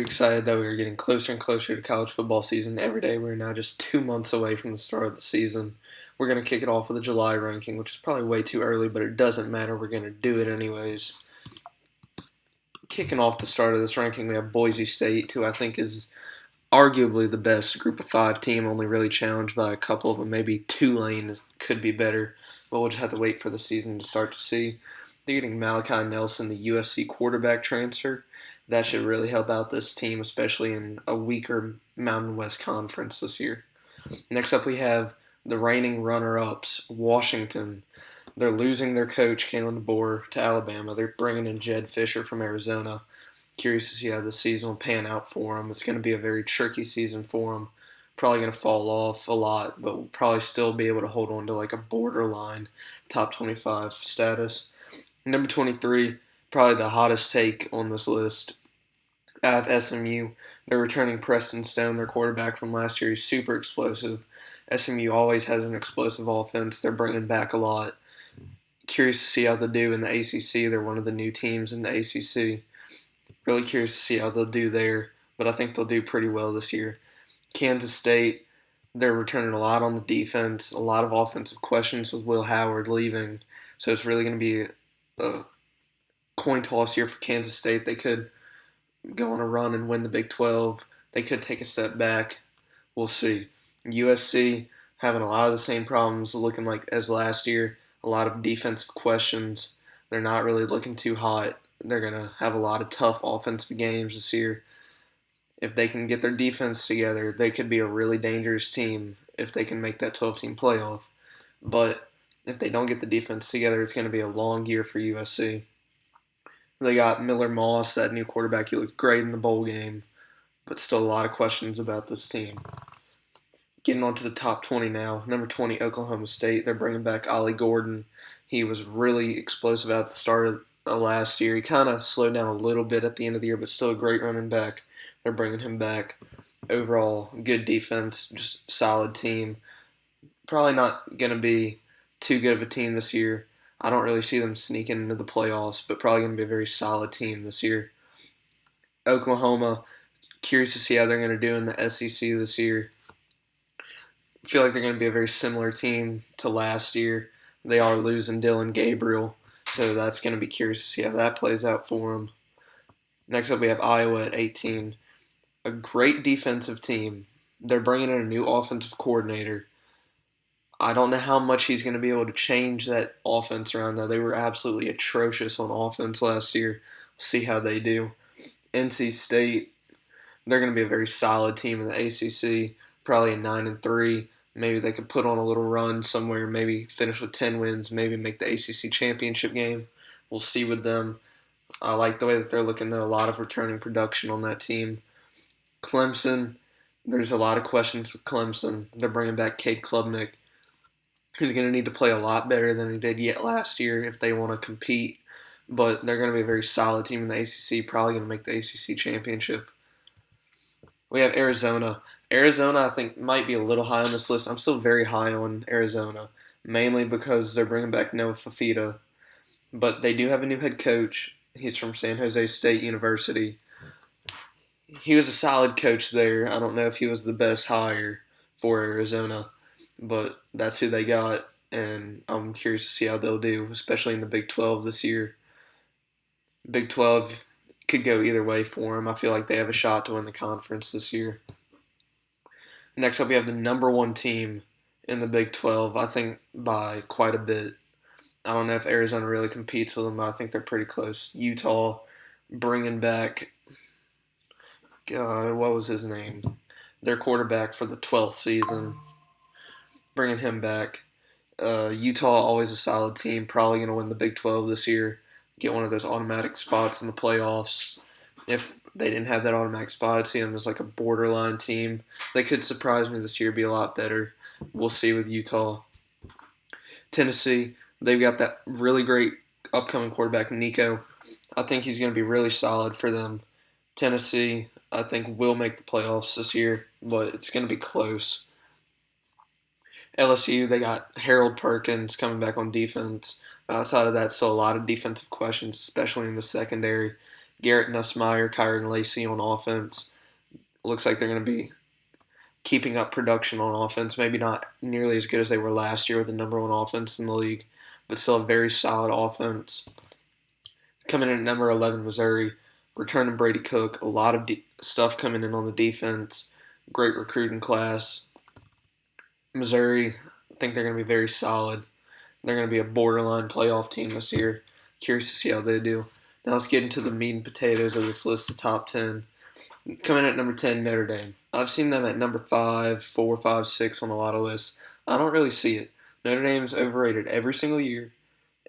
Excited that we are getting closer and closer to college football season every day. We're now just 2 months away from the start of the season. We're going to kick it off with a July ranking, which is probably way too early, but it doesn't matter. We're going to do it anyways. Kicking off the start of this ranking, we have Boise State, who I think is arguably the best Group of Five team, only really challenged by a couple of them. Maybe Tulane could be better, but we'll just have to wait for the season to start to see. They're getting Malachi Nelson, the USC quarterback transfer. That should really help out this team, especially in a weaker Mountain West Conference this year. Next up, we have the reigning runner-ups, Washington. They're losing their coach, Kalen DeBoer, to Alabama. They're bringing in Jedd Fischer from Arizona. Curious to see how the season will pan out for them. It's going to be a very tricky season for them. Probably going to fall off a lot, but we'll probably still be able to hold on to like a borderline top 25 status. Number 23, probably the hottest take on this list, at SMU. They're returning Preston Stone, their quarterback from last year. He's super explosive. SMU always has an explosive offense. They're bringing back a lot. Curious to see how they'll do in the ACC. They're one of the new teams in the ACC. Really curious to see how they'll do there, but I think they'll do pretty well this year. Kansas State, they're returning a lot on the defense, a lot of offensive questions with Will Howard leaving. So it's really going to be a coin toss here for Kansas State. They could go on a run and win the Big 12. They could take a step back. We'll see. USC having a lot of the same problems looking like as last year. A lot of defensive questions. They're not really looking too hot. They're going to have a lot of tough offensive games this year. If they can get their defense together, they could be a really dangerous team if they can make that 12-team playoff. But if they don't get the defense together, it's going to be a long year for USC. They got Miller Moss, that new quarterback. He looked great in the bowl game, but still a lot of questions about this team. Getting on to the top 20 now. Number 20, Oklahoma State. They're bringing back Ollie Gordon. He was really explosive at the start of last year. He kind of slowed down a little bit at the end of the year, but still a great running back. They're bringing him back. Overall, good defense, just solid team. Probably not going to be too good of a team this year. I don't really see them sneaking into the playoffs, but probably going to be a very solid team this year. Oklahoma, curious to see how they're going to do in the SEC this year. I feel like they're going to be a very similar team to last year. They are losing Dylan Gabriel, so that's going to be curious to see how that plays out for them. Next up, we have Iowa at 18. A great defensive team. They're bringing in a new offensive coordinator. I don't know how much he's going to be able to change that offense around, though. They were absolutely atrocious on offense last year. We'll see how they do. NC State, they're going to be a very solid team in the ACC, probably a 9-3. Maybe they could put on a little run somewhere, maybe finish with 10 wins, maybe make the ACC championship game. We'll see with them. I like the way that they're looking at a lot of returning production on that team. Clemson, there's a lot of questions with Clemson. They're bringing back Cade Klubnik. He's going to need to play a lot better than he did yet last year if they want to compete. But they're going to be a very solid team in the ACC, probably going to make the ACC championship. We have Arizona. Arizona, I think, might be a little high on this list. I'm still very high on Arizona, mainly because they're bringing back Noah Fafita. But they do have a new head coach. He's from San Jose State University. He was a solid coach there. I don't know if he was the best hire for Arizona, but that's who they got, and I'm curious to see how they'll do, especially in the Big 12 this year. Big 12 could go either way for them. I feel like they have a shot to win the conference this year. Next up, we have the number one team in the Big 12, I think by quite a bit. I don't know if Arizona really competes with them, but I think they're pretty close. Utah bringing back, what was his name? Their quarterback for the 12th season. Bringing him back. Utah, always a solid team. Probably going to win the Big 12 this year. Get one of those automatic spots in the playoffs. If they didn't have that automatic spot, I'd see them as like a borderline team. They could surprise me this year, be a lot better. We'll see with Utah. Tennessee, they've got that really great upcoming quarterback, Nico. I think he's going to be really solid for them. Tennessee, I think, will make the playoffs this year, but it's going to be close. LSU, they got Harold Perkins coming back on defense. Outside of that, still a lot of defensive questions, especially in the secondary. Garrett Nussmeier, Kyron Lacey on offense. Looks like they're going to be keeping up production on offense. Maybe not nearly as good as they were last year with the number one offense in the league, but still a very solid offense. Coming in at number 11, Missouri, returning Brady Cook. A lot of stuff coming in on the defense. Great recruiting class. Missouri, I think they're going to be very solid. They're going to be a borderline playoff team this year. Curious to see how they do. Now let's get into the meat and potatoes of this list of top 10. Coming in at number 10, Notre Dame. I've seen them at number 5, 4, 5, 6 on a lot of lists. I don't really see it. Notre Dame's overrated every single year,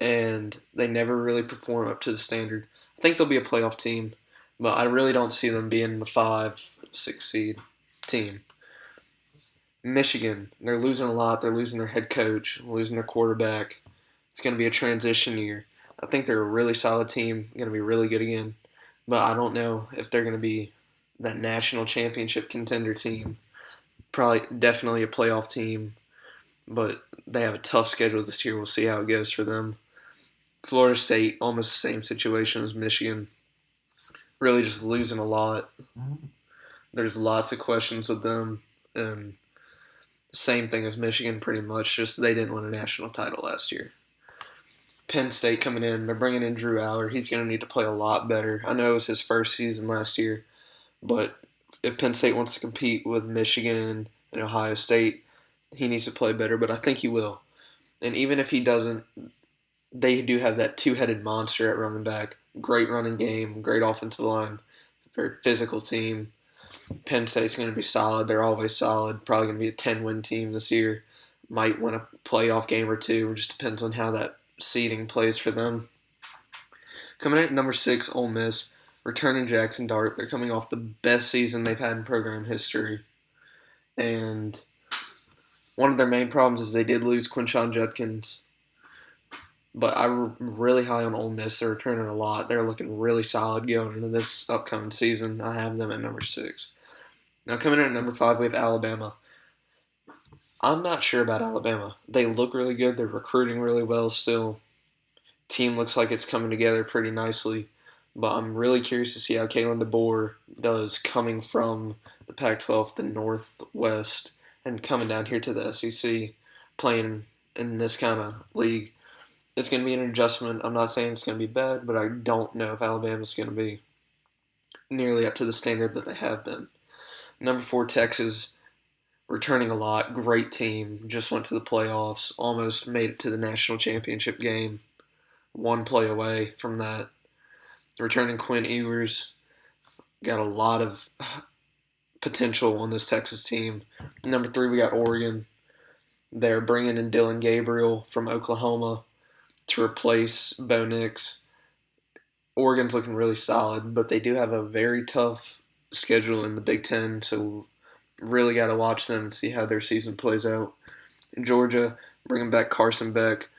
and they never really perform up to the standard. I think they'll be a playoff team, but I really don't see them being the 5, 6 seed team. Michigan, they're losing a lot. They're losing their head coach, losing their quarterback. It's going to be a transition year. I think they're a really solid team, going to be really good again, but I don't know if they're going to be that national championship contender team. Probably, definitely a playoff team, but they have a tough schedule this year. We'll see how it goes for them. Florida State, almost the same situation as Michigan. Really just losing a lot. There's lots of questions with them, and same thing as Michigan pretty much, just they didn't win a national title last year. Penn State coming in, they're bringing in Drew Aller. He's going to need to play a lot better. I know it was his first season last year, but if Penn State wants to compete with Michigan and Ohio State, he needs to play better, but I think he will. And even if he doesn't, they do have that two-headed monster at running back. Great running game, great offensive line, very physical team. Penn State's going to be solid. They're always solid. Probably going to be a 10-win team this year. Might win a playoff game or two. It just depends on how that seeding plays for them. Coming in at number 6, Ole Miss. Returning Jackson Dart. They're coming off the best season they've had in program history. And one of their main problems is they did lose Quinshon Judkins. But I'm really high on Ole Miss. They're returning a lot. They're looking really solid going into this upcoming season. I have them at number 6. Now coming in at number 5, we have Alabama. I'm not sure about Alabama. They look really good. They're recruiting really well still. Team looks like it's coming together pretty nicely. But I'm really curious to see how Kalen DeBoer does coming from the Pac-12, the Northwest, and coming down here to the SEC, playing in this kind of league. It's going to be an adjustment. I'm not saying it's going to be bad, but I don't know if Alabama's going to be nearly up to the standard that they have been. Number 4, Texas, returning a lot. Great team. Just went to the playoffs. Almost made it to the national championship game. One play away from that. Returning Quinn Ewers. Got a lot of potential on this Texas team. Number 3, we got Oregon. They're bringing in Dylan Gabriel from Oklahoma to replace Bo Nix. Oregon's looking really solid, but they do have a very tough schedule in the Big Ten, so really got to watch them and see how their season plays out. Georgia, bringing back Carson Beck.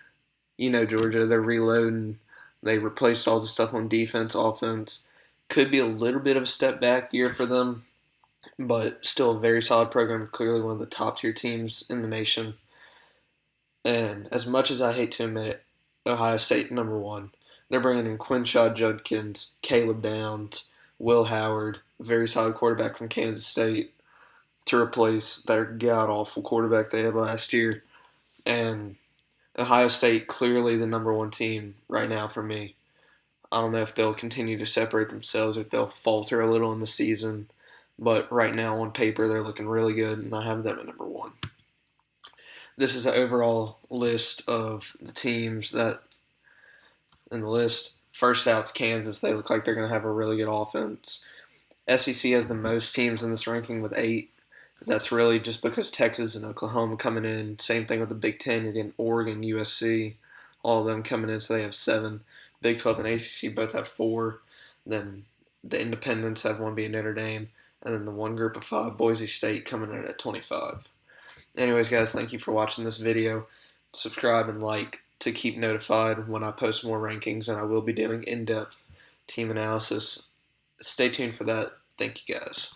You know Georgia, they're reloading. They replaced all the stuff on defense, offense. Could be a little bit of a step back year for them, but still a very solid program, clearly one of the top-tier teams in the nation. And as much as I hate to admit it, Ohio State, number 1. They're bringing in Quinshon Judkins, Caleb Downs, Will Howard, very solid quarterback from Kansas State, to replace their god-awful quarterback they had last year. And Ohio State, clearly the number 1 team right now for me. I don't know if they'll continue to separate themselves or if they'll falter a little in the season. But right now, on paper, they're looking really good, and I have them at number 1. This is an overall list of the teams that in the list. First out's Kansas. They look like they're going to have a really good offense. SEC has the most teams in this ranking with 8. That's really just because Texas and Oklahoma coming in. Same thing with the Big Ten. You're getting Oregon, USC, all of them coming in, so they have 7. Big 12 and ACC both have 4. Then the independents have 1 being Notre Dame. And then the one group of 5, Boise State, coming in at 25. Anyways, guys, thank you for watching this video. Subscribe and like to keep notified when I post more rankings, and I will be doing in-depth team analysis. Stay tuned for that. Thank you, guys.